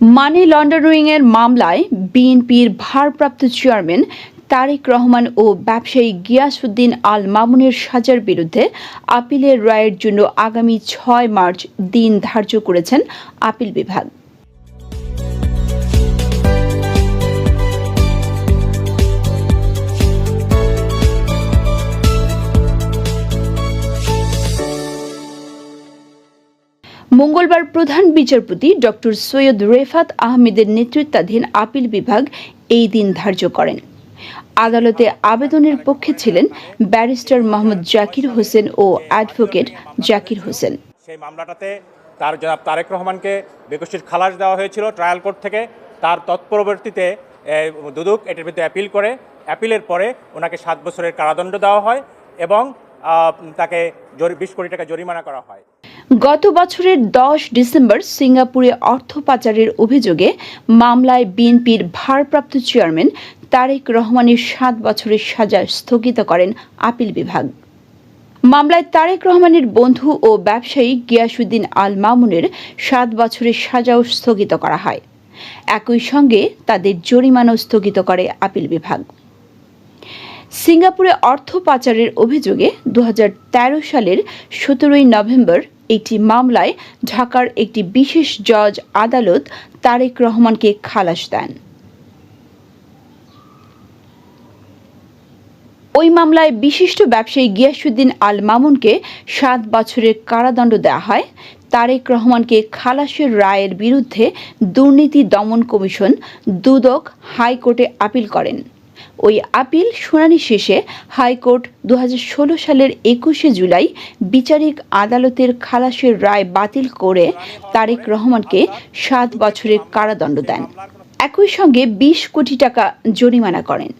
মানি লন্ডারিংয়ের মামলায় বিএনপির ভারপ্রাপ্ত চেয়ারম্যান তারেক রহমান ও ব্যবসায়ী গিয়াসউদ্দিন আল মামুনের সাজার বিরুদ্ধে আপিলের রায়ের জন্য আগামী ৬ মার্চ দিন ধার্য করেছেন আপিল বিভাগ। মঙ্গলবার প্রধান বিচারপতি ডক্টর সৈয়দ রেফাত আহমেদের নেতৃত্বাধীন আপিল বিভাগ এই দিন ধার্য করেন। আদালতে আবেদনের পক্ষে ছিলেন ব্যারিস্টার মোহাম্মদ জাকির হোসেন ও অ্যাডভোকেট জাকির হোসেন। সেই মামলাটাতে জনাব তারেক রহমানকে বেকসুর খালাস দেওয়া হয়েছিল ট্রায়াল কোর্ট থেকে। তার তৎপরবর্তীতে দুদক এটার বিরুদ্ধে অ্যাপিল করে। অ্যাপিলের পরে ওনাকে 7 বছরের কারাদণ্ড দেওয়া হয় এবং তাকে 20 কোটি টাকা জরিমানা করা হয়। গত বছরের 10 ডিসেম্বর সিঙ্গাপুরে অর্থ পাচারের অভিযোগে মামলায় বিএনপির ভারপ্রাপ্ত চেয়ারম্যান তারেক রহমানের 7 বছরের সাজা স্থগিত করেন আপিল বিভাগ। মামলায় তারেক রহমানের বন্ধু ও ব্যবসায়ী গিয়াসউদ্দিন আল মামুনের 7 বছরের সাজাও স্থগিত করা হয়। একই সঙ্গে তাদের জরিমানাও স্থগিত করে আপিল বিভাগ। সিঙ্গাপুরে অর্থ পাচারের অভিযোগে 2013 সালের 17 নভেম্বর একটি মামলায় ঢাকার একটি বিশেষ জজ আদালত তারেক রহমানকে খালাস দেন। ওই মামলায় বিশিষ্ট ব্যবসায়ী গিয়াসউদ্দিন আল মামুনকে 7 বছরের কারাদণ্ড দেওয়া হয়। তারেক রহমানকে খালাসের রায়ের বিরুদ্ধে দুর্নীতি দমন কমিশন দুদক হাইকোর্টে আপিল করেন। ওই আপিল শুনানি শেষে হাইকোর্ট 2016 সালের 21 জুলাই বিচারিক আদালতের খালাসের রায় বাতিল করে তারেক রহমানকে 7 বছরের কারাদণ্ড দেন। একই সঙ্গে 20 কোটি টাকা জরিমানা করেন।